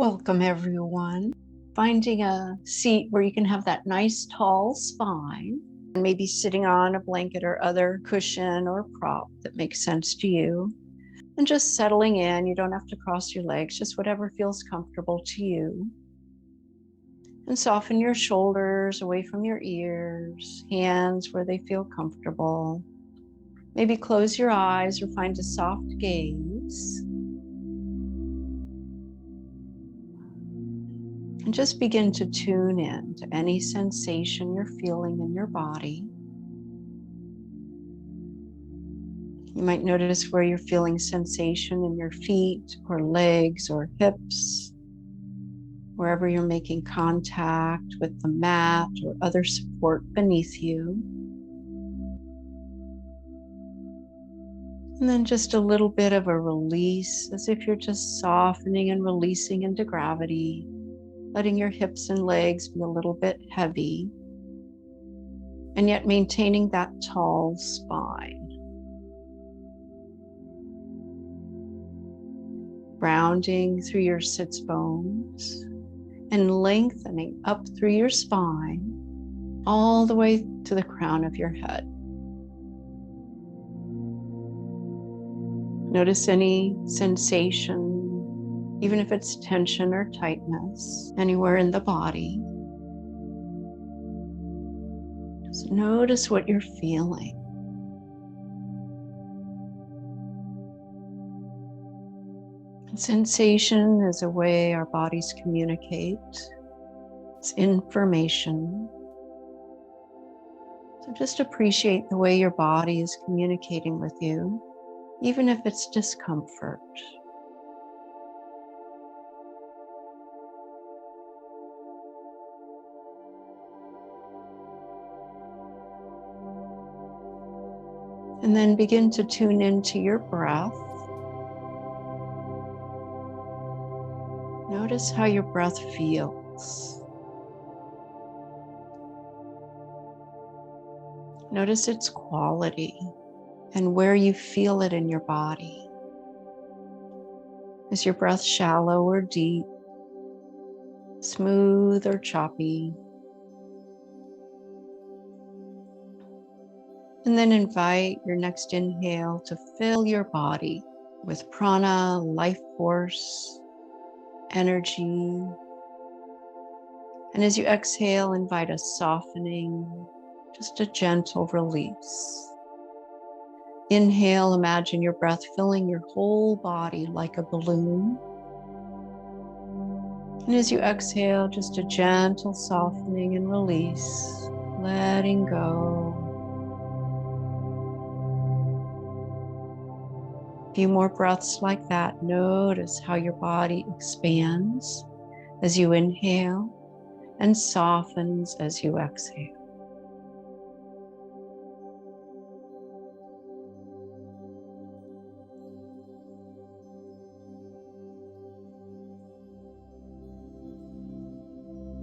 Welcome, everyone. Finding a seat where you can have that nice tall spine, and maybe sitting on a blanket or other cushion or prop that makes sense to you. And just settling in. You don't have to cross your legs, just whatever feels comfortable to you. And soften your shoulders away from your ears, hands where they feel comfortable. Maybe close your eyes or find a soft gaze. And just begin to tune in to any sensation you're feeling in your body. You might notice where you're feeling sensation in your feet or legs or hips, wherever you're making contact with the mat or other support beneath you. And then just a little bit of a release, as if you're just softening and releasing into gravity. Letting your hips and legs be a little bit heavy, and yet maintaining that tall spine. Rounding through your sits bones and lengthening up through your spine, all the way to the crown of your head. Notice any sensation, even if it's tension or tightness, anywhere in the body. Just notice what you're feeling. Sensation is a way our bodies communicate. It's information. So just appreciate the way your body is communicating with you, even if it's discomfort. And then begin to tune into your breath. Notice how your breath feels. Notice its quality and where you feel it in your body. Is your breath shallow or deep, smooth or choppy? And then invite your next inhale to fill your body with prana, life force, energy. And as you exhale, invite a softening, just a gentle release. Inhale, imagine your breath filling your whole body like a balloon. And as you exhale, just a gentle softening and release, letting go. A few more breaths like that. Notice how your body expands as you inhale and softens as you exhale.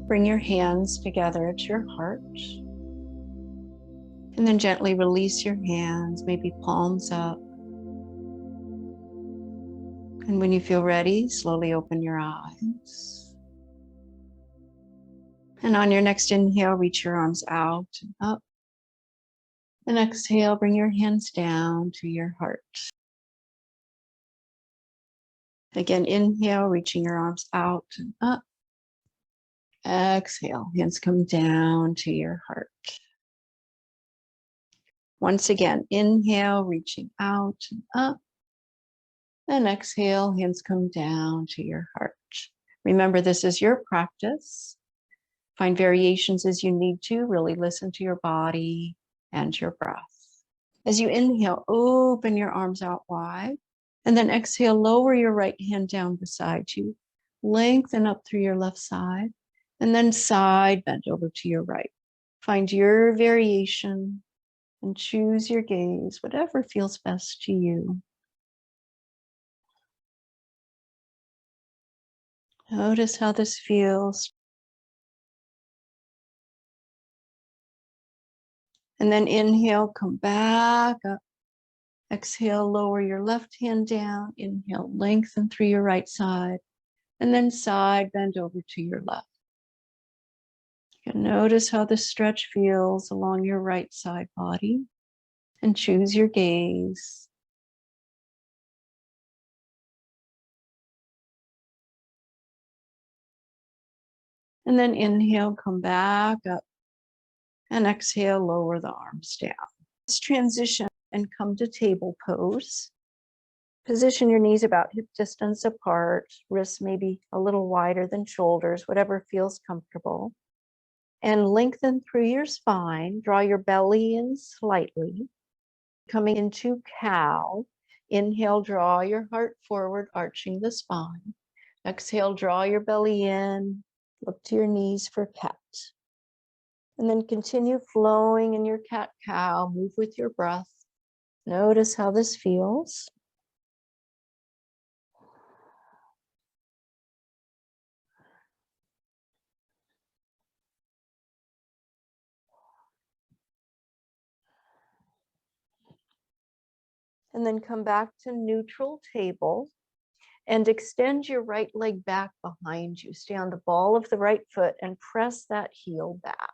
Bring your hands together at your heart. And then gently release your hands, maybe palms up. And when you feel ready, slowly open your eyes. And on your next inhale, reach your arms out and up. And exhale, bring your hands down to your heart. Again, inhale, reaching your arms out and up. Exhale, hands come down to your heart. Once again, inhale, reaching out and up. And exhale, hands come down to your heart. Remember, this is your practice. Find variations as you need to. Really listen to your body and your breath. As you inhale, open your arms out wide. And then exhale, lower your right hand down beside you. Lengthen up through your left side. And then side bend over to your right. Find your variation and choose your gaze, whatever feels best to you. Notice how this feels. And then inhale, come back up. Exhale, lower your left hand down. Inhale, lengthen through your right side. And then side bend over to your left. You can notice how the stretch feels along your right side body and choose your gaze. And then inhale, come back up, and exhale, lower the arms down. Let's transition and come to table pose. Position your knees about hip distance apart, wrists maybe a little wider than shoulders, whatever feels comfortable. And lengthen through your spine, draw your belly in slightly. Coming into cow, inhale, draw your heart forward, arching the spine. Exhale, draw your belly in, look to your knees for cat. And then continue flowing in your cat-cow, move with your breath. Notice how this feels. And then come back to neutral table and extend your right leg back behind you. Stay on the ball of the right foot and press that heel back.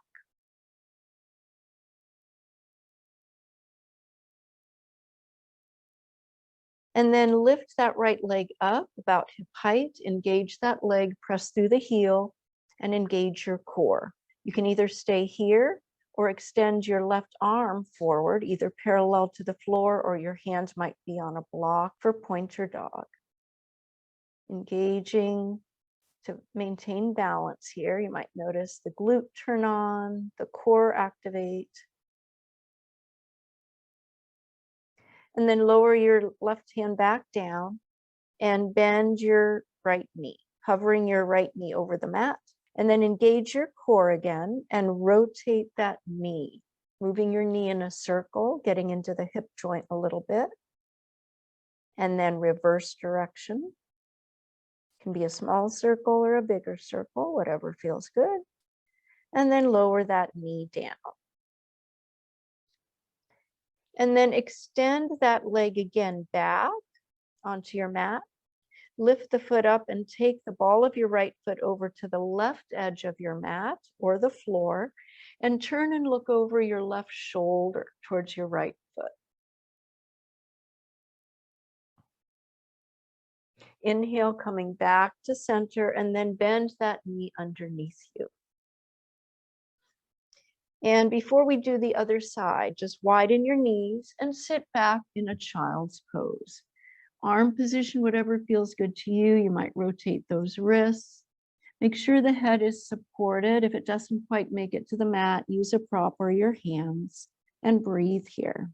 And then lift that right leg up about hip height, engage that leg, press through the heel, and engage your core. You can either stay here or extend your left arm forward, either parallel to the floor or your hands might be on a block for pointer dog. Engaging to maintain balance here. You might notice the glute turn on, the core activate. And then lower your left hand back down and bend your right knee, hovering your right knee over the mat. And then engage your core again and rotate that knee, moving your knee in a circle, getting into the hip joint a little bit. And then reverse direction. Can be a small circle or a bigger circle, whatever feels good. And then lower that knee down. And then extend that leg again back onto your mat. Lift the foot up and take the ball of your right foot over to the left edge of your mat or the floor and turn and look over your left shoulder towards your right foot. Inhale, coming back to center, and then bend that knee underneath you. And before we do the other side, just widen your knees and sit back in a child's pose. Arm position, whatever feels good to you. You might rotate those wrists. Make sure the head is supported. If it doesn't quite make it to the mat, use a prop or your hands and breathe here.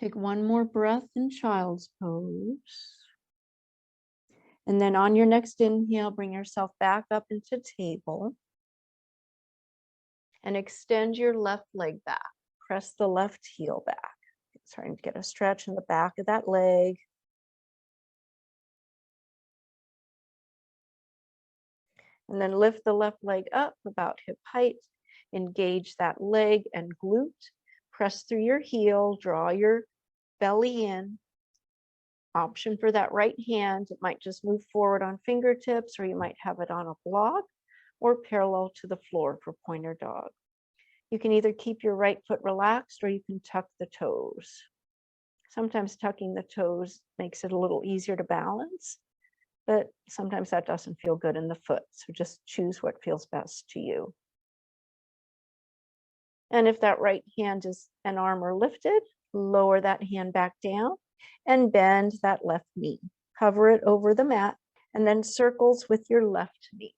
Take one more breath in child's pose. And then on your next inhale, bring yourself back up into table. And extend your left leg back. Press the left heel back. Starting to get a stretch in the back of that leg. And then lift the left leg up about hip height. Engage that leg and glute. Press through your heel, draw your belly in. Option for that right hand, it might just move forward on fingertips, or you might have it on a block or parallel to the floor for pointer dog. You can either keep your right foot relaxed or you can tuck the toes. Sometimes tucking the toes makes it a little easier to balance, but sometimes that doesn't feel good in the foot. So just choose what feels best to you. And if that right hand is and arm are lifted, lower that hand back down and bend that left knee. Hover it over the mat and then circles with your left knee.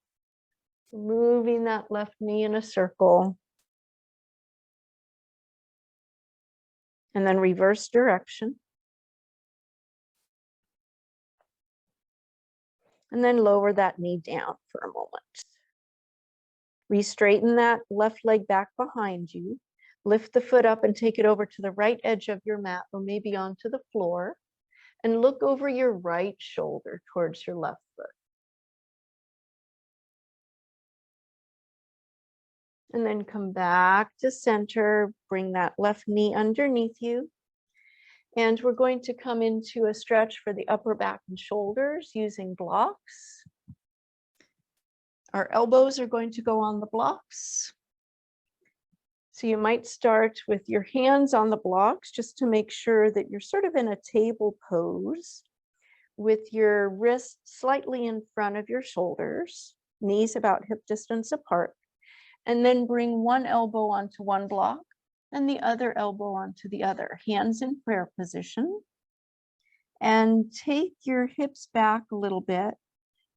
Moving that left knee in a circle. And then reverse direction. And then lower that knee down for a moment. Re-straighten that left leg back behind you. Lift the foot up and take it over to the right edge of your mat or maybe onto the floor. And look over your right shoulder towards your left foot. And then come back to center, bring that left knee underneath you. And we're going to come into a stretch for the upper back and shoulders using blocks. Our elbows are going to go on the blocks. So you might start with your hands on the blocks just to make sure that you're sort of in a table pose with your wrists slightly in front of your shoulders, knees about hip distance apart, and then bring one elbow onto one block and the other elbow onto the other, hands in prayer position. And take your hips back a little bit,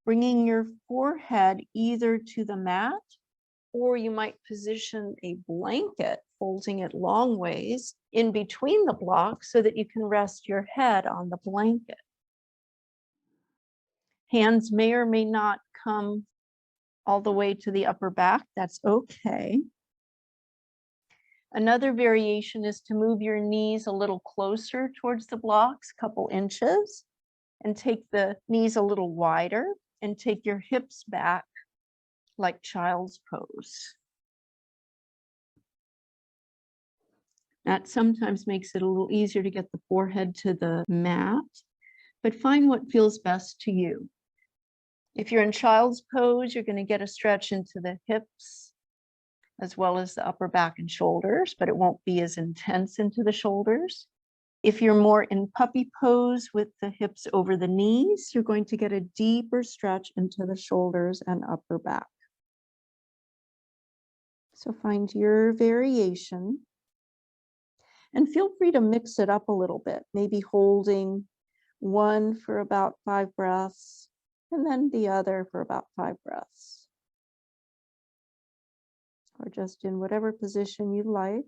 bringing your forehead either to the mat, or you might position a blanket, folding it long ways in between the blocks so that you can rest your head on the blanket. Hands may or may not come all the way to the upper back. That's okay. Another variation is to move your knees a little closer towards the blocks, a couple inches, and take the knees a little wider and take your hips back like child's pose. That sometimes makes it a little easier to get the forehead to the mat, but find what feels best to you. If you're in child's pose, you're going to get a stretch into the hips as well as the upper back and shoulders, but it won't be as intense into the shoulders. If you're more in puppy pose with the hips over the knees, you're going to get a deeper stretch into the shoulders and upper back. So find your variation and feel free to mix it up a little bit, maybe holding one for about 5 breaths and then the other for about 5 breaths. Or just in whatever position you like.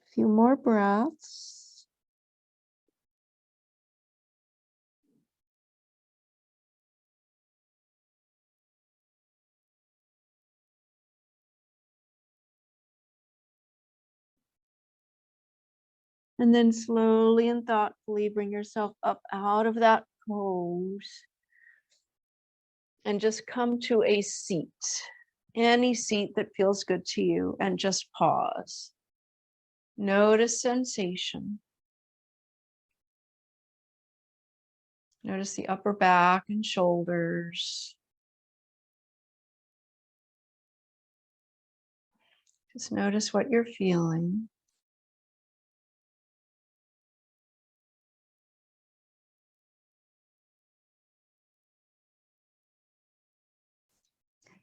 A few more breaths. And then slowly and thoughtfully bring yourself up out of that pose and just come to a seat, any seat that feels good to you, and just pause. Notice sensation. Notice the upper back and shoulders. Just notice what you're feeling.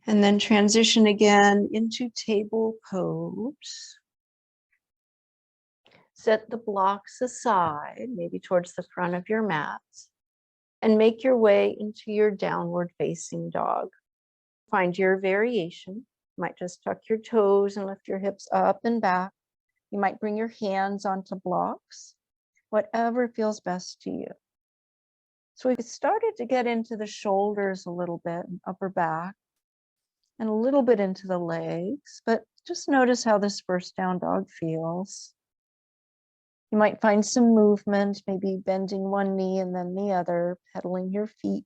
And then transition again into table pose. Set the blocks aside, maybe towards the front of your mat, and make your way into your downward facing dog. Find your variation. You might just tuck your toes and lift your hips up and back. You might bring your hands onto blocks, whatever feels best to you. So we've started to get into the shoulders a little bit and upper back, and a little bit into the legs, but just notice how this first down dog feels. You might find some movement, maybe bending one knee and then the other, pedaling your feet.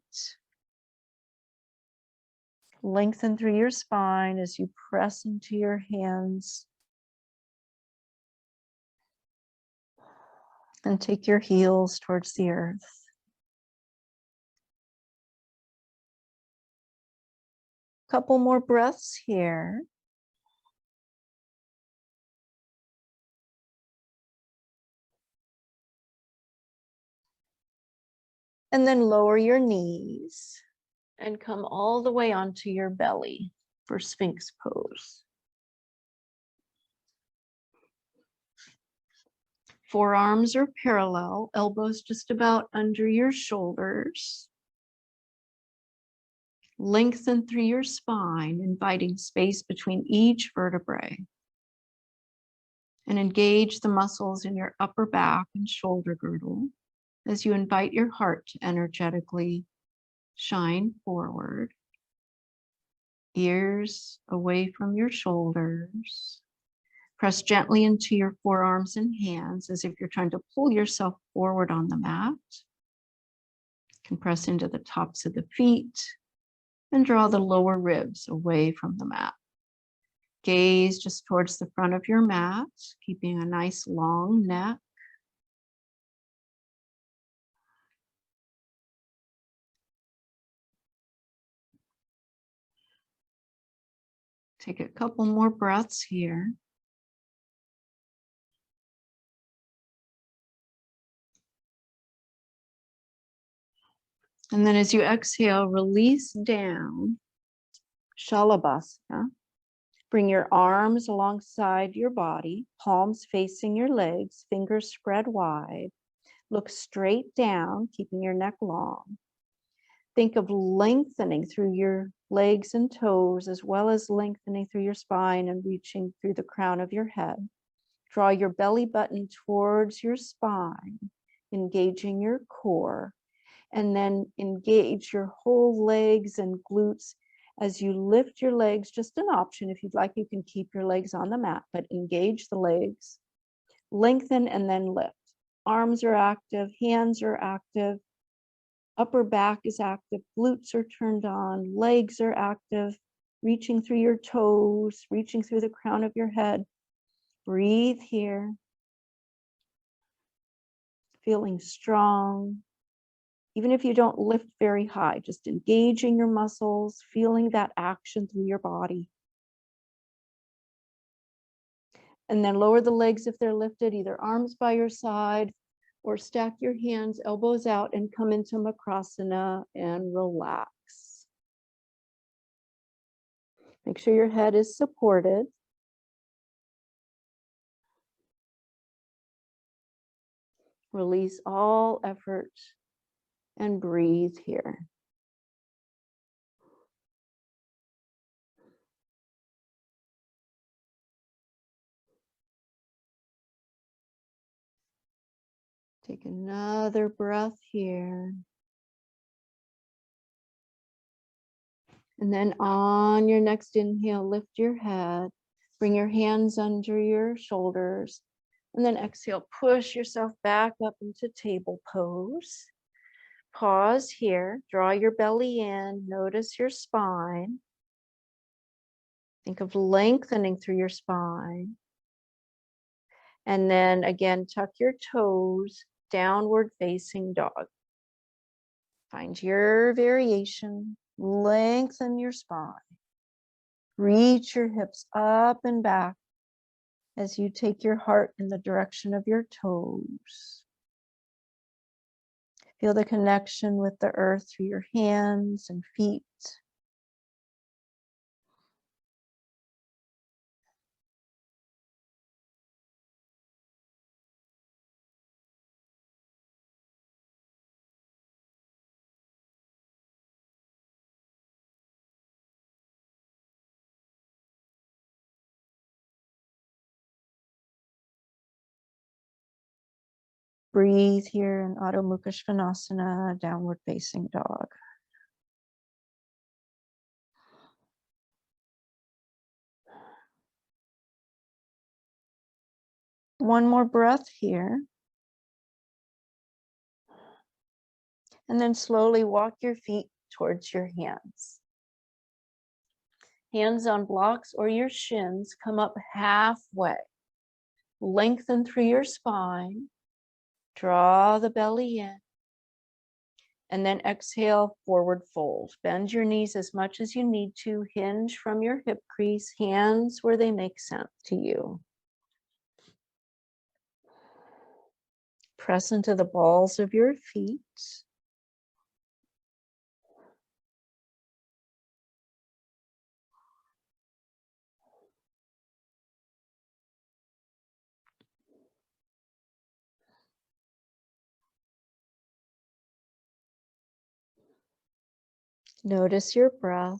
Lengthen through your spine as you press into your hands. And take your heels towards the earth. Couple more breaths here. And then lower your knees and come all the way onto your belly for Sphinx pose. Forearms are parallel, elbows just about under your shoulders. Lengthen through your spine, inviting space between each vertebrae. And engage the muscles in your upper back and shoulder girdle as you invite your heart to energetically shine forward. Ears away from your shoulders. Press gently into your forearms and hands as if you're trying to pull yourself forward on the mat. Compress into the tops of the feet and draw the lower ribs away from the mat. Gaze just towards the front of your mat, keeping a nice long neck. Take a couple more breaths here. And then as you exhale, release down, Shalabhasana. Bring your arms alongside your body, palms facing your legs, fingers spread wide. Look straight down, keeping your neck long. Think of lengthening through your legs and toes, as well as lengthening through your spine and reaching through the crown of your head. Draw your belly button towards your spine, engaging your core, and then engage your whole legs and glutes as you lift your legs. Just an option. If you'd like, you can keep your legs on the mat, but engage the legs, lengthen and then lift. Arms are active, hands are active, upper back is active, glutes are turned on, legs are active, reaching through your toes, reaching through the crown of your head. Breathe here, feeling strong. Even if you don't lift very high, just engaging your muscles, feeling that action through your body. And then lower the legs if they're lifted, either arms by your side or stack your hands, elbows out, and come into Makrasana and relax. Make sure your head is supported. Release all effort and breathe here. Take another breath here. And then on your next inhale, lift your head, bring your hands under your shoulders, and then exhale, push yourself back up into table pose. Pause here, draw your belly in, notice your spine. Think of lengthening through your spine. And then again, tuck your toes, downward facing dog. Find your variation, lengthen your spine. Reach your hips up and back as you take your heart in the direction of your toes. Feel the connection with the earth through your hands and feet. Breathe here in Adho Mukha Svanasana, downward facing dog. One more breath here. And then slowly walk your feet towards your hands. Hands on blocks or your shins, come up halfway. Lengthen through your spine. Draw the belly in. And then exhale, forward fold. Bend your knees as much as you need to. Hinge from your hip crease, hands where they make sense to you. Press into the balls of your feet. Notice your breath.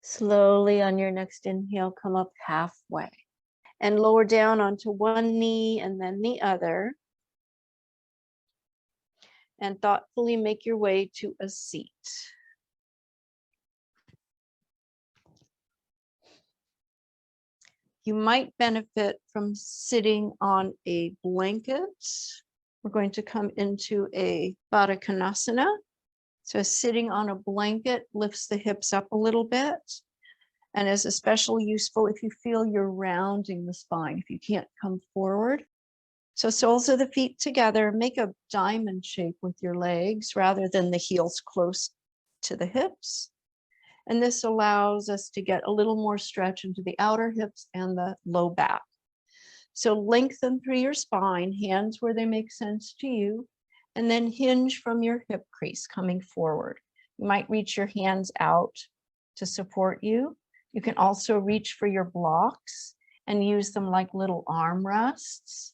Slowly on your next inhale, come up halfway and lower down onto one knee and then the other. And thoughtfully make your way to a seat. You might benefit from sitting on a blanket. We're going to come into a Baddha Konasana. So sitting on a blanket lifts the hips up a little bit and is especially useful if you feel you're rounding the spine, if you can't come forward. So soles of the feet together, make a diamond shape with your legs rather than the heels close to the hips. And this allows us to get a little more stretch into the outer hips and the low back. So lengthen through your spine, hands where they make sense to you, and then hinge from your hip crease coming forward. You might reach your hands out to support you. You can also reach for your blocks and use them like little arm rests.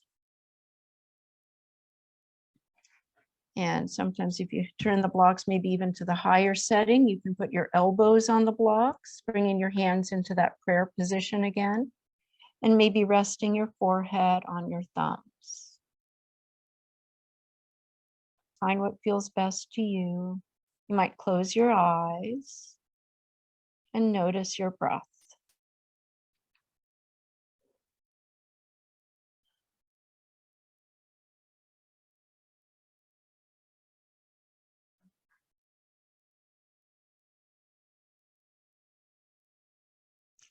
And sometimes if you turn the blocks maybe even to the higher setting, you can put your elbows on the blocks, bringing your hands into that prayer position again, and maybe resting your forehead on your thumbs. Find what feels best to you. You might close your eyes and notice your breath.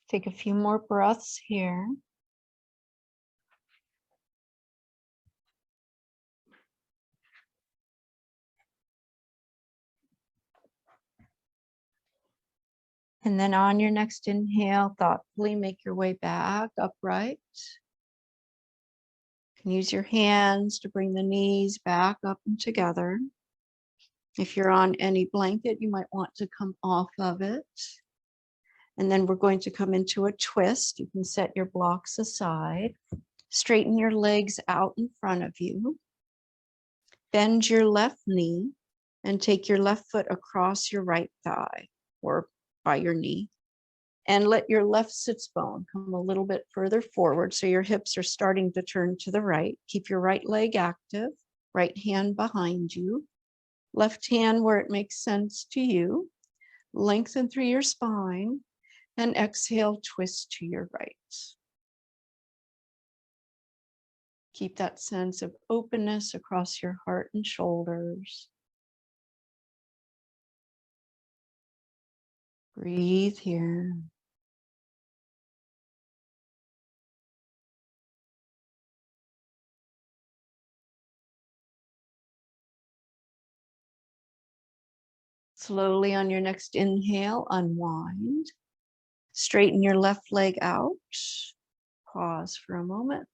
Take a few more breaths here. And then on your next inhale, thoughtfully make your way back upright. You can use your hands to bring the knees back up and together. If you're on any blanket, you might want to come off of it. And then we're going to come into a twist. You can set your blocks aside. Straighten your legs out in front of you. Bend your left knee and take your left foot across your right thigh or by your knee. And let your left sits bone come a little bit further forward so your hips are starting to turn to the right. Keep your right leg active, right hand behind you, left hand where it makes sense to you. Lengthen through your spine and exhale, twist to your right. Keep that sense of openness across your heart and shoulders. Breathe here. Slowly on your next inhale, unwind. Straighten your left leg out. Pause for a moment.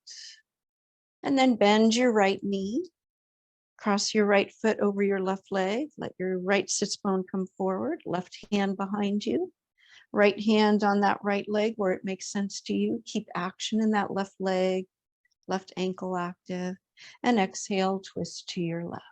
And then bend your right knee. Cross your right foot over your left leg. Let your right sits bone come forward. Left hand behind you. Right hand on that right leg where it makes sense to you. Keep action in that left leg. Left ankle active. And exhale, twist to your left.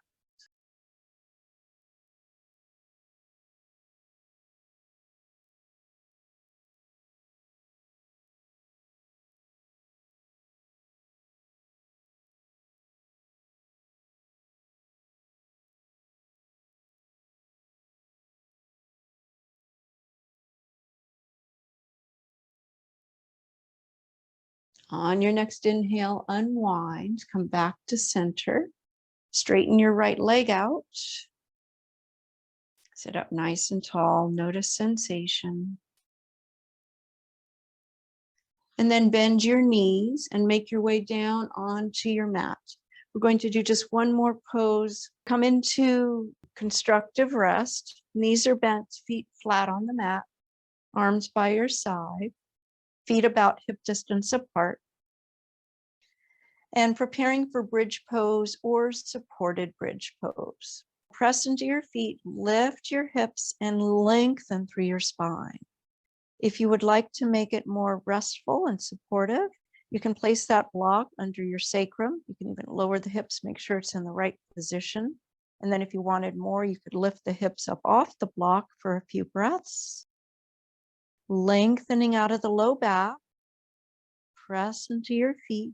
On your next inhale, unwind, come back to center. Straighten your right leg out. Sit up nice and tall. Notice sensation. And then bend your knees and make your way down onto your mat. We're going to do just one more pose. Come into constructive rest. Knees are bent, feet flat on the mat, arms by your side, feet about hip distance apart. And preparing for bridge pose or supported bridge pose. Press into your feet, lift your hips, and lengthen through your spine. If you would like to make it more restful and supportive, you can place that block under your sacrum. You can even lower the hips, make sure it's in the right position. And then if you wanted more, you could lift the hips up off the block for a few breaths. Lengthening out of the low back. Press into your feet.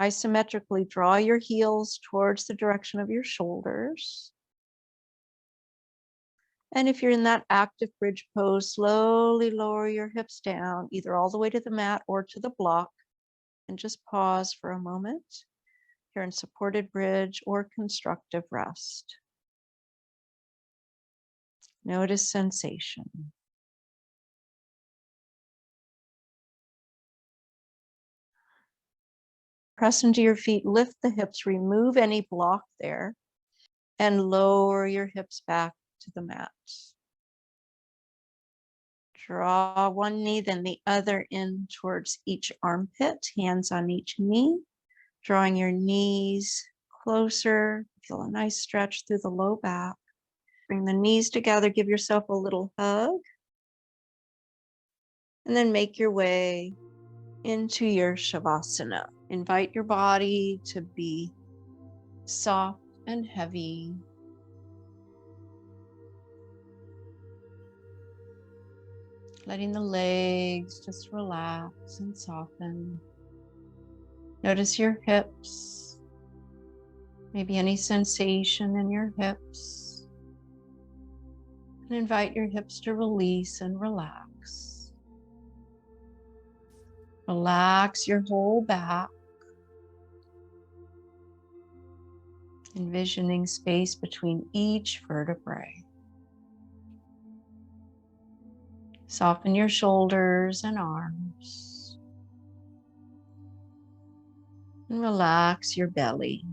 Isometrically draw your heels towards the direction of your shoulders. And if you're in that active bridge pose, slowly lower your hips down, either all the way to the mat or to the block, and just pause for a moment. You're in supported bridge or constructive rest. Notice sensation. Press into your feet, lift the hips, remove any block there, and lower your hips back to the mat. Draw one knee, then the other in towards each armpit, hands on each knee, drawing your knees closer. Feel a nice stretch through the low back. Bring the knees together, give yourself a little hug, and then make your way into your Shavasana. Invite your body to be soft and heavy. Letting the legs just relax and soften. Notice your hips, maybe any sensation in your hips. And invite your hips to release and relax. Relax your whole back. Envisioning space between each vertebrae. Soften your shoulders and arms. And relax your belly.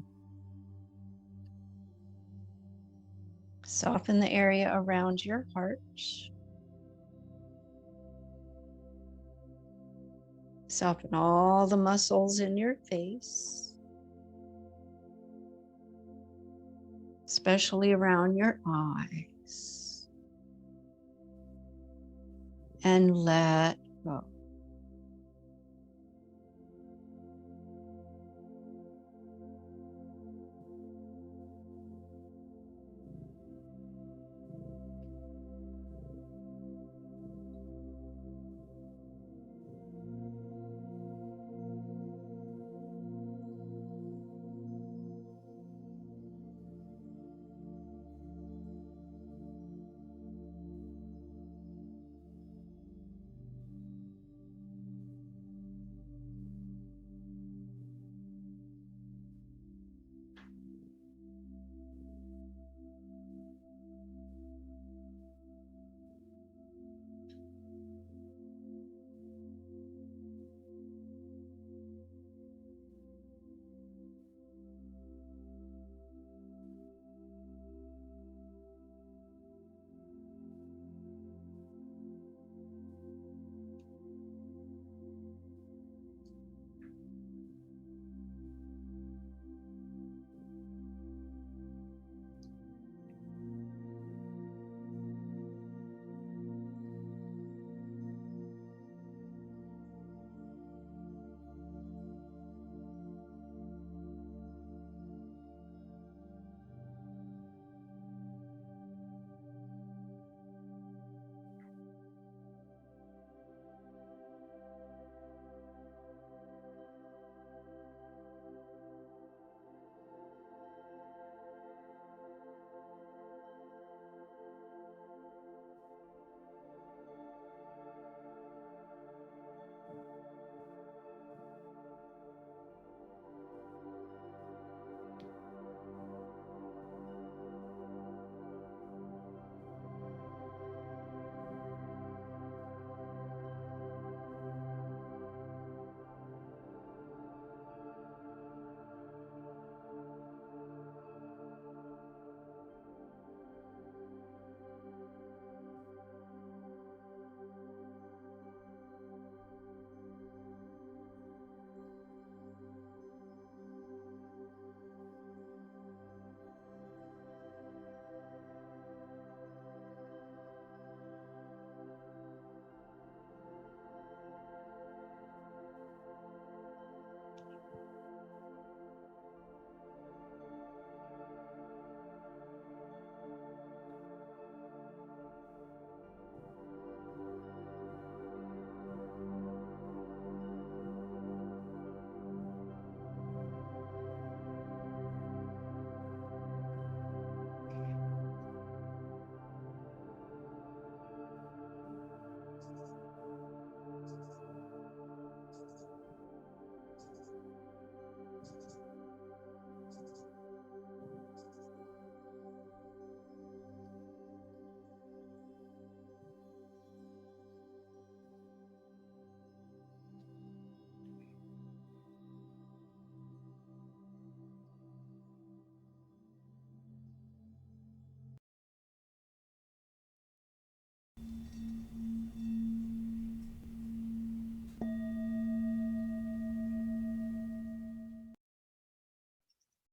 Soften the area around your heart. Soften all the muscles in your face, especially around your eyes. And let go.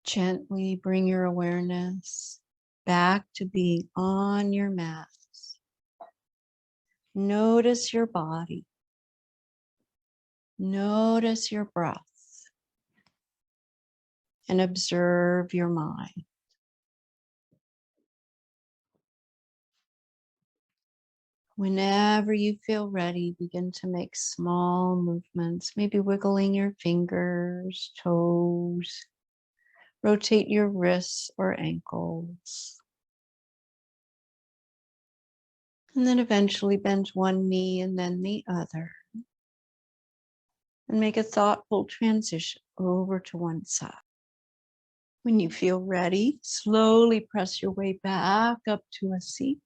Gently bring your awareness back to being on your mat. Notice your body. Notice your breath. And observe your mind. Whenever you feel ready, begin to make small movements, maybe wiggling your fingers, toes, rotate your wrists or ankles. And then eventually bend one knee and then the other. And make a thoughtful transition over to one side. When you feel ready, slowly press your way back up to a seat.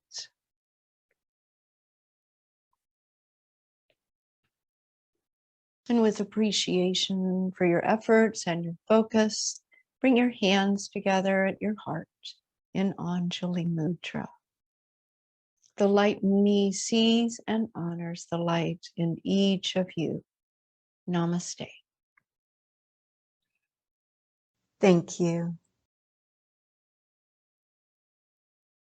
And with appreciation for your efforts and your focus, bring your hands together at your heart in Anjali Mudra. The light in me sees and honors the light in each of you. Namaste. Thank you.